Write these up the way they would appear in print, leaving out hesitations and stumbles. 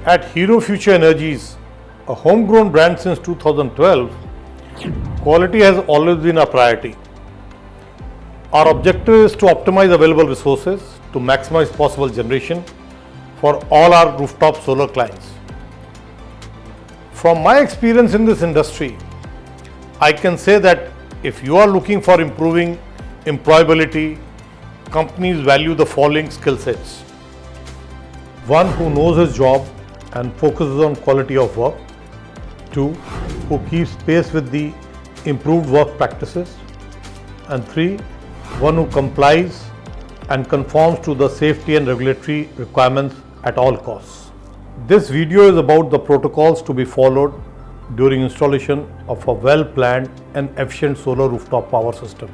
At Hero Future Energies, a homegrown brand since 2012, quality has always been our priority. Our objective is to optimize available resources to maximize possible generation for all our rooftop solar clients. From my experience in this industry, I can say that if you are looking for improving employability, companies value the following skill sets. One who knows his job and focuses on quality of work. Two, who keeps pace with the improved work practices. And three, one who complies and conforms to the safety and regulatory requirements at all costs. This video is about the protocols to be followed during installation of a well-planned and efficient solar rooftop power system.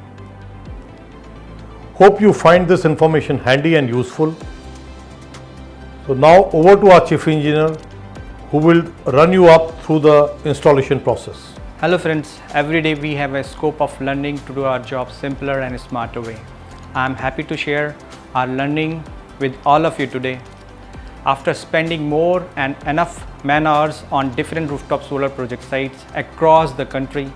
Hope you find this information handy and useful. So now over to our Chief Engineer, who will run you up through the installation process. Hello friends, every day we have a scope of learning to do our job simpler and smarter way. I am happy to share our learning with all of you today. After spending more and enough man hours on different rooftop solar project sites across the country,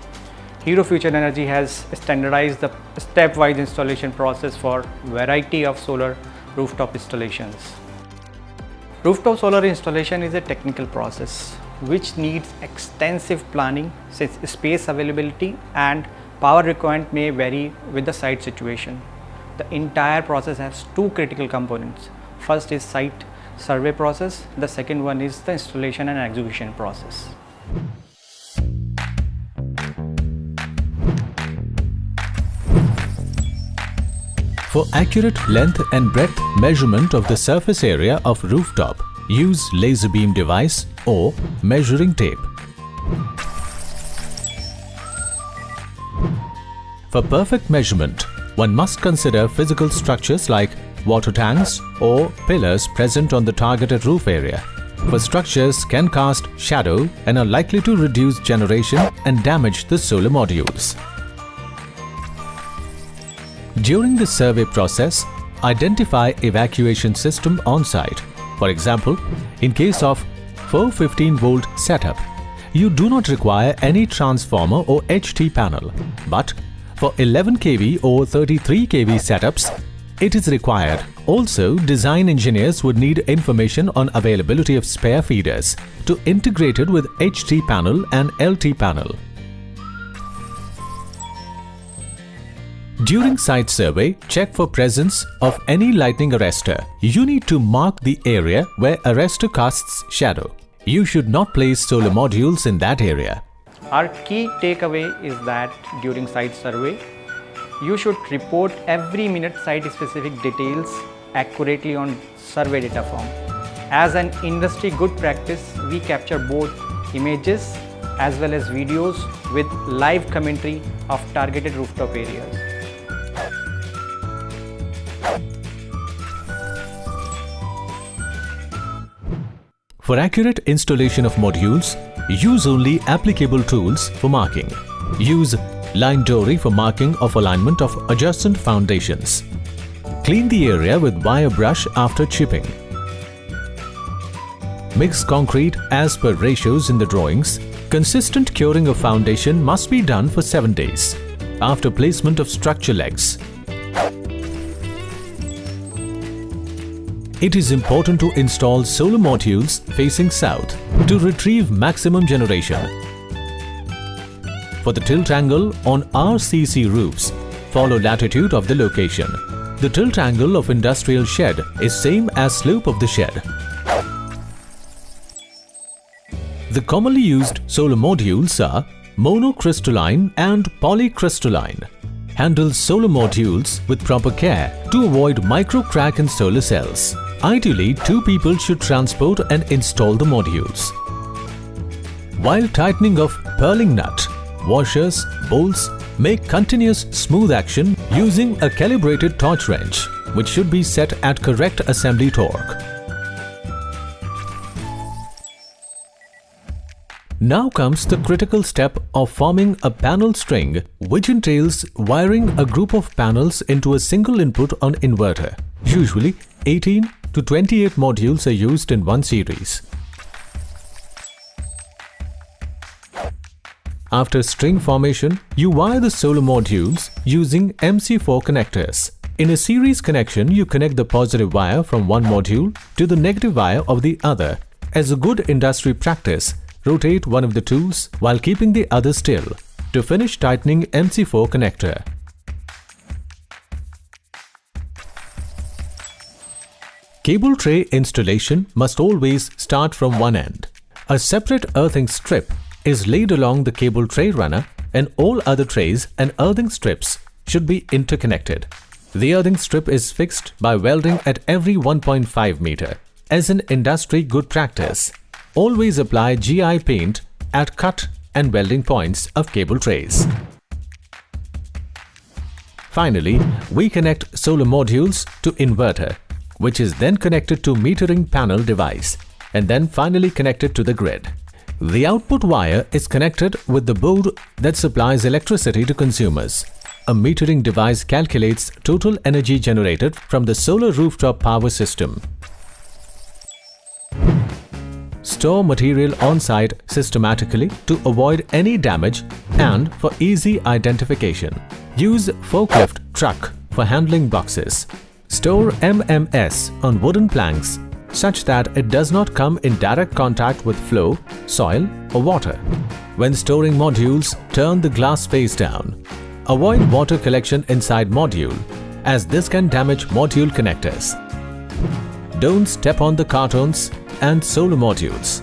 Hero Future Energy has standardized the stepwise installation process for variety of solar rooftop installations. Rooftop solar installation is a technical process which needs extensive planning since space availability and power requirement may vary with the site situation. The entire process has two critical components. First is site survey process, the second one is the installation and execution process. For accurate length and breadth measurement of the surface area of rooftop, use laser beam device or measuring tape. For perfect measurement, one must consider physical structures like water tanks or pillars present on the targeted roof area. For structures can cast shadow and are likely to reduce generation and damage the solar modules. During the survey process, identify evacuation system on site. For example, in case of 415-volt setup, you do not require any transformer or HT panel, but for 11 kV or 33 kV setups, it is required. Also, design engineers would need information on availability of spare feeders to integrate it with HT panel and LT panel. During site survey, check for presence of any lightning arrestor. You need to mark the area where arrestor casts shadow. You should not place solar modules in that area. Our key takeaway is that during site survey, you should report every minute site-specific details accurately on survey data form. As an industry good practice, we capture both images as well as videos with live commentary of targeted rooftop areas. For accurate installation of modules, use only applicable tools for marking. Use line dory for marking of alignment of adjacent foundations. Clean the area with wire brush after chipping. Mix concrete as per ratios in the drawings. Consistent curing of foundation must be done for 7 days after placement of structure legs. It is important to install solar modules facing south to retrieve maximum generation. For the tilt angle on RCC roofs, follow latitude of the location. The tilt angle of industrial shed is same as slope of the shed. The commonly used solar modules are monocrystalline and polycrystalline. Handle solar modules with proper care to avoid micro crack in solar cells. Ideally, 2 people should transport and install the modules. While tightening of purling nut, washers, bolts, make continuous smooth action using a calibrated torch wrench, which should be set at correct assembly torque. Now comes the critical step of forming a panel string, which entails wiring a group of panels into a single input on inverter. Usually, 18 to 28 modules are used in one series. After string formation, you wire the solar modules using MC4 connectors. In a series connection, you connect the positive wire from one module to the negative wire of the other. As a good industry practice, rotate one of the tools while keeping the other still to finish tightening MC4 connector. Cable tray installation must always start from one end. A separate earthing strip is laid along the cable tray runner, and all other trays and earthing strips should be interconnected. The earthing strip is fixed by welding at every 1.5 meter. As an industry good practice, always apply GI paint at cut and welding points of cable trays. Finally, we connect solar modules to inverter, which is then connected to metering panel device and then finally connected to the grid. The output wire is connected with the board that supplies electricity to consumers. A metering device calculates total energy generated from the solar rooftop power system. Store material on-site systematically to avoid any damage and for easy identification. Use forklift truck for handling boxes. Store MMS on wooden planks such that it does not come in direct contact with flow, soil or water. When storing modules, turn the glass face down. Avoid water collection inside module as this can damage module connectors. Don't step on the cartons and solar modules.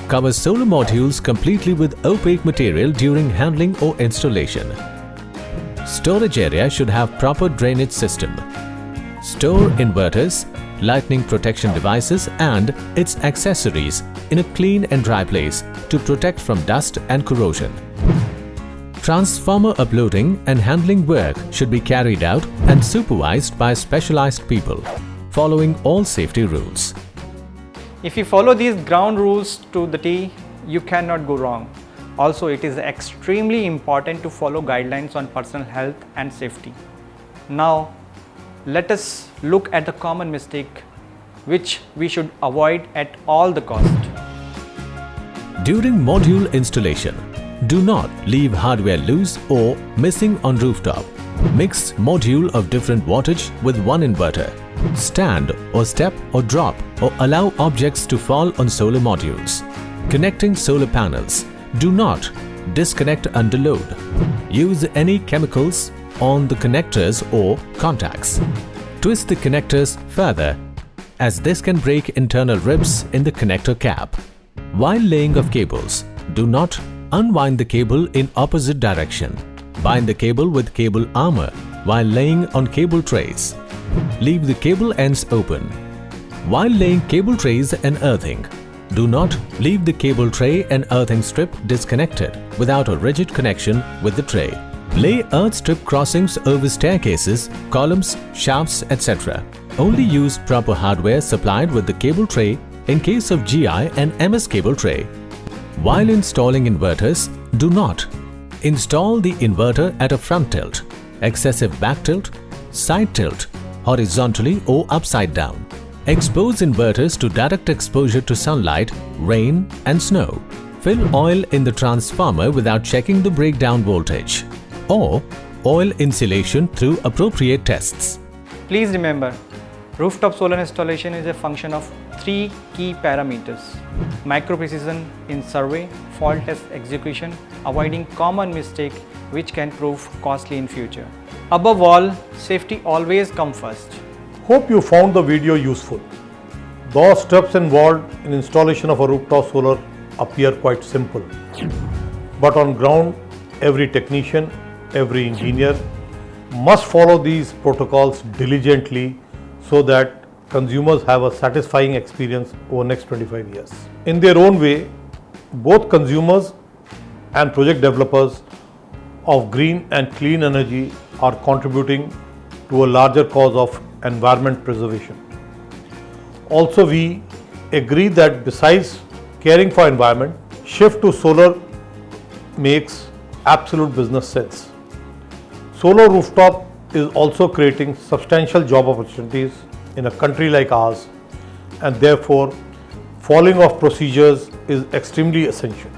Cover solar modules completely with opaque material during handling or installation. Storage area should have proper drainage system. Store inverters, lightning protection devices and its accessories in a clean and dry place to protect from dust and corrosion. Transformer uploading and handling work should be carried out and supervised by specialized people, following all safety rules. If you follow these ground rules to the T, you cannot go wrong. Also, it is extremely important to follow guidelines on personal health and safety. Now, let us look at the common mistake which we should avoid at all the cost. During module installation, do not leave hardware loose or missing on rooftop. Mix module of different wattage with one inverter. Stand or step or drop or allow objects to fall on solar modules. Connecting solar panels. Do not disconnect under load. Use any chemicals on the connectors or contacts. Twist the connectors further as this can break internal ribs in the connector cap. While laying of cables, do not unwind the cable in opposite direction. Bind the cable with cable armor while laying on cable trays. Leave the cable ends open. While laying cable trays and earthing, do not leave the cable tray and earthing strip disconnected without a rigid connection with the tray. Lay earth strip crossings over staircases, columns, shafts, etc. Only use proper hardware supplied with the cable tray in case of GI and MS cable tray. While installing inverters, do not install the inverter at a front tilt, excessive back tilt, side tilt, horizontally or upside down. Expose inverters to direct exposure to sunlight, rain and snow. Fill oil in the transformer without checking the breakdown voltage. Or oil insulation through appropriate tests. Please remember, rooftop solar installation is a function of three key parameters: micro precision in survey, fault test execution, avoiding common mistake which can prove costly in future. Above all, safety always comes first. Hope you found the video useful. The steps involved in installation of a rooftop solar appear quite simple. But on ground, every technician, every engineer must follow these protocols diligently so that consumers have a satisfying experience over the next 25 years. In their own way, both consumers and project developers of green and clean energy are contributing to a larger cause of environment preservation. Also, we agree that besides caring for environment, shift to solar makes absolute business sense. Solar rooftop is also creating substantial job opportunities in a country like ours, and therefore following of procedures is extremely essential.